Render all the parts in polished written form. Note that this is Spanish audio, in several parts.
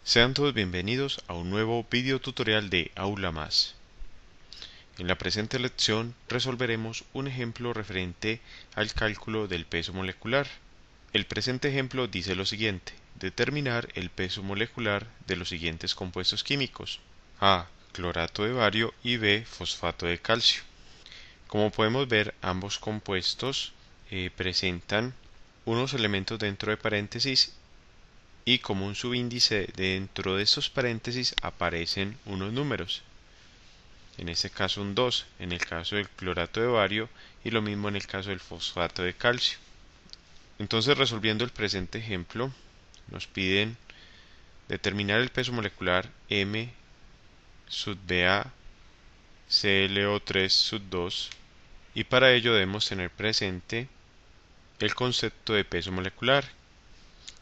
Sean todos bienvenidos a un nuevo video tutorial de Aula Más. En la presente lección resolveremos un ejemplo referente al cálculo del peso molecular. El presente ejemplo dice lo siguiente: determinar el peso molecular de los siguientes compuestos químicos: A, clorato de bario y B, fosfato de calcio. Como podemos ver, ambos compuestos presentan unos elementos dentro de paréntesis y como un subíndice dentro de estos paréntesis aparecen unos números. En este caso un 2, en el caso del clorato de bario, y lo mismo en el caso del fosfato de calcio. Entonces, resolviendo el presente ejemplo, nos piden determinar el peso molecular M sub BA ClO3 sub 2, y para ello debemos tener presente el concepto de peso molecular,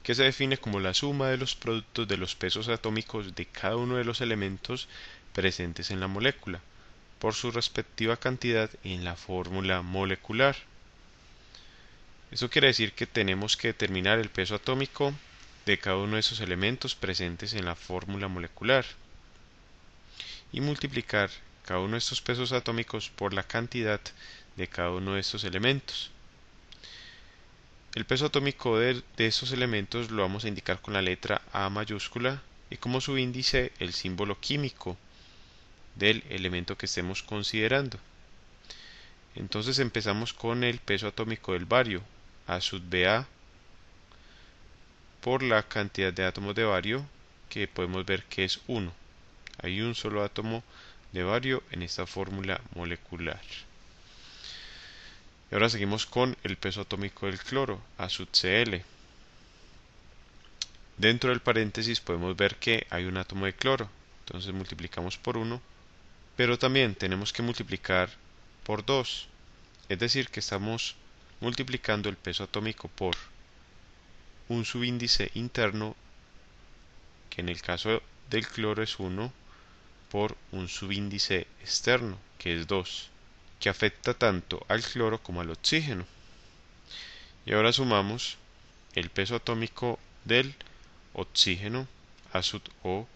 que se define como la suma de los productos de los pesos atómicos de cada uno de los elementos presentes en la molécula, por su respectiva cantidad en la fórmula molecular. Eso quiere decir que tenemos que determinar el peso atómico de cada uno de esos elementos presentes en la fórmula molecular y multiplicar cada uno de estos pesos atómicos por la cantidad de cada uno de estos elementos. El peso atómico de estos elementos lo vamos a indicar con la letra A mayúscula y como subíndice el símbolo químico del elemento que estemos considerando. Entonces empezamos con el peso atómico del bario, A sub BA, por la cantidad de átomos de bario, que podemos ver que es 1. Hay un solo átomo de bario en esta fórmula molecular. Y ahora seguimos con el peso atómico del cloro, A sub Cl. Dentro del paréntesis podemos ver que hay un átomo de cloro, entonces multiplicamos por 1, pero también tenemos que multiplicar por 2, es decir que estamos multiplicando el peso atómico por un subíndice interno, que en el caso del cloro es 1, por un subíndice externo, que es 2, que afecta tanto al cloro como al oxígeno. Y ahora sumamos el peso atómico del oxígeno, A sub O,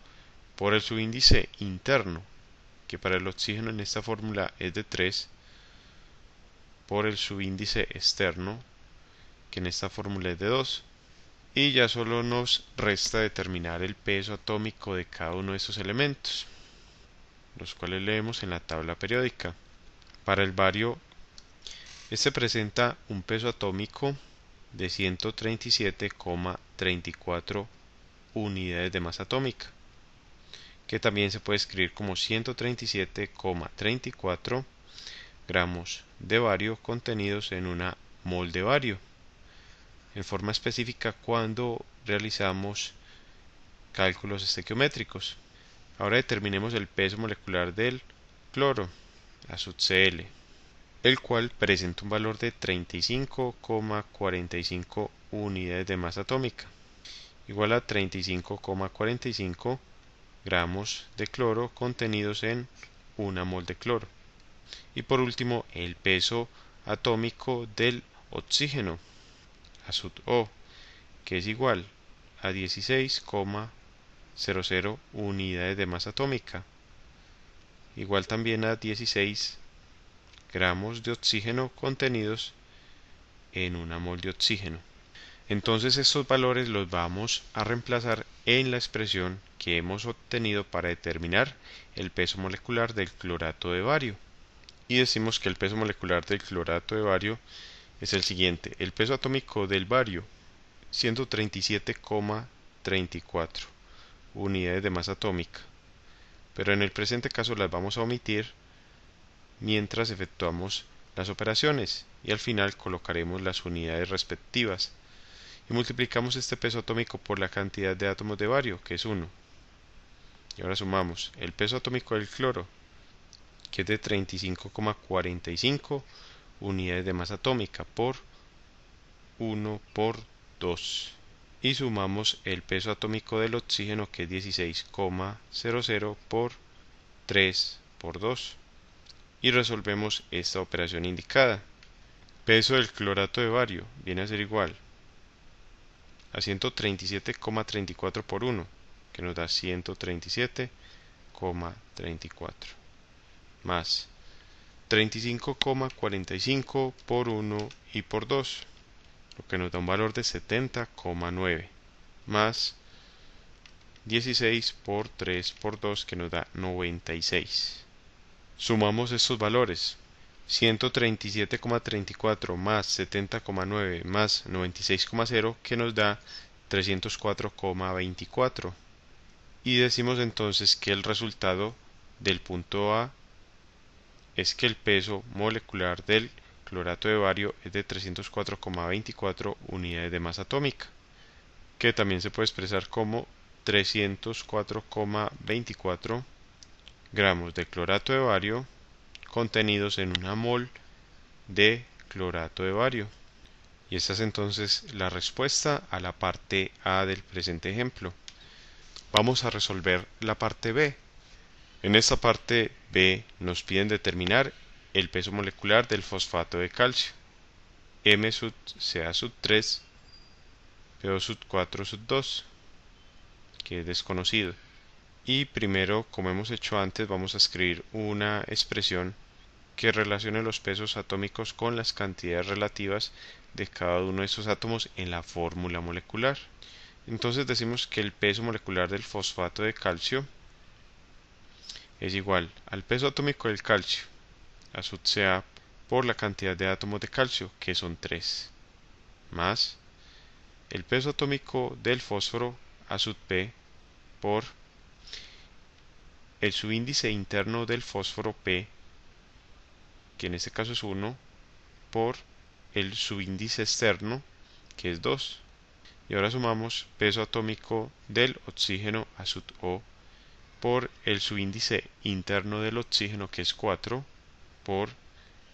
por el subíndice interno, que para el oxígeno en esta fórmula es de 3, por el subíndice externo, que en esta fórmula es de 2. Y ya solo nos resta determinar el peso atómico de cada uno de estos elementos, los cuales leemos en la tabla periódica. Para el bario, este presenta un peso atómico de 137,34 unidades de masa atómica, que también se puede escribir como 137,34 gramos de bario contenidos en una mol de bario, en forma específica cuando realizamos cálculos estequiométricos. Ahora determinemos el peso molecular del cloro, A sub Cl, el cual presenta un valor de 35,45 unidades de masa atómica, igual a 35,45 gramos de cloro contenidos en una mol de cloro. Y por último, el peso atómico del oxígeno, A sub O, que es igual a 16,00 unidades de masa atómica, igual también a 16 gramos de oxígeno contenidos en una mol de oxígeno. Entonces estos valores los vamos a reemplazar en la expresión que hemos obtenido para determinar el peso molecular del clorato de bario. Y decimos que el peso molecular del clorato de bario es el siguiente: el peso atómico del bario, 137,34 unidades de masa atómica, pero en el presente caso las vamos a omitir mientras efectuamos las operaciones, y al final colocaremos las unidades respectivas y multiplicamos este peso atómico por la cantidad de átomos de bario, que es 1. Y ahora sumamos el peso atómico del cloro, que es de 35,45 unidades de masa atómica, por 1 por 2. Y sumamos el peso atómico del oxígeno, que es 16,00 por 3 por 2. Y resolvemos esta operación indicada. Peso del clorato de bario viene a ser igual a 137,34 por 1, que nos da 137,34 más 35,45 por 1 y por 2, lo que nos da un valor de 70,9 más 16 por 3 por 2 que nos da 96. Sumamos estos valores. 137,34 más 70,9 más 96,0 que nos da 304,24. Y decimos entonces que el resultado del punto A es que el peso molecular del clorato de bario es de 304,24 unidades de masa atómica, que también se puede expresar como 304,24 gramos de clorato de bario contenidos en una mol de clorato de bario. Y esta es entonces la respuesta a la parte A del presente ejemplo. Vamos a resolver la parte B. En esta parte B nos piden determinar el peso molecular del fosfato de calcio, MCa3 PO4-2, que es desconocido. Y primero, como hemos hecho antes, vamos a escribir una expresión que relacione los pesos atómicos con las cantidades relativas de cada uno de estos átomos en la fórmula molecular. Entonces decimos que el peso molecular del fosfato de calcio es igual al peso atómico del calcio, A sub Ca, por la cantidad de átomos de calcio, que son 3, más el peso atómico del fósforo, A sub P, por el subíndice interno del fósforo P, que en este caso es 1, por el subíndice externo, que es 2. Y ahora sumamos peso atómico del oxígeno, A sub O, por el subíndice interno del oxígeno, que es 4, por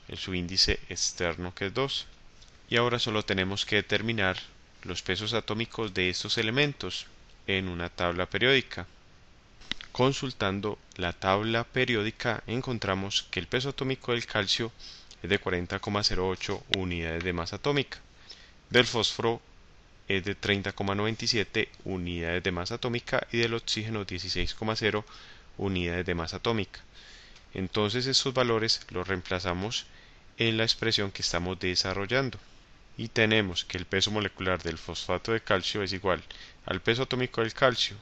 el subíndice externo, que es 2. Y ahora solo tenemos que determinar los pesos atómicos de estos elementos en una tabla periódica. Consultando la tabla periódica encontramos que el peso atómico del calcio es de 40,08 unidades de masa atómica, del fósforo es de 30,97 unidades de masa atómica y del oxígeno 16,0 unidades de masa atómica. Entonces estos valores los reemplazamos en la expresión que estamos desarrollando y tenemos que el peso molecular del fosfato de calcio es igual al peso atómico del calcio,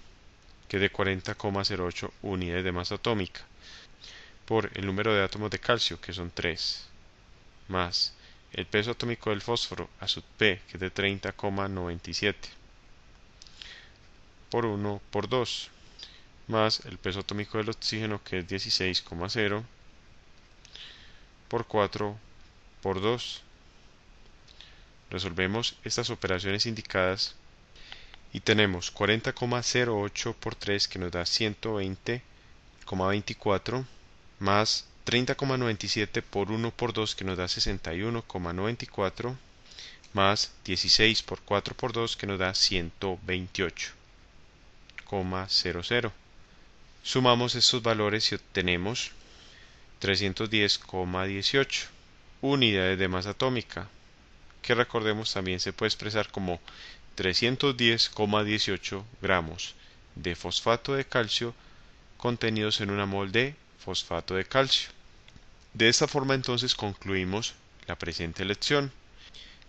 que es de 40,08 unidades de masa atómica, por el número de átomos de calcio, que son 3, más el peso atómico del fósforo, A sub P, que es de 30,97, por 1 por 2, más el peso atómico del oxígeno, que es 16,0, por 4 por 2. Resolvemos estas operaciones indicadas y tenemos 40,08 por 3 que nos da 120,24 más 30,97 por 1 por 2 que nos da 61,94 más 16 por 4 por 2 que nos da 128,00. Sumamos estos valores y obtenemos 310,18 unidades de masa atómica, que recordemos también se puede expresar como 310,18 gramos de fosfato de calcio contenidos en una mol de fosfato de calcio. De esta forma entonces concluimos la presente lección.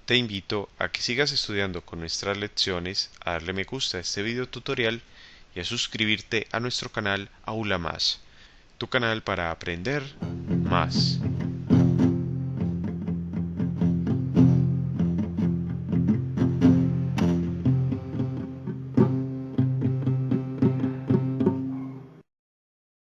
Te invito a que sigas estudiando con nuestras lecciones, a darle me gusta a este video tutorial y a suscribirte a nuestro canal Aula Más, tu canal para aprender más.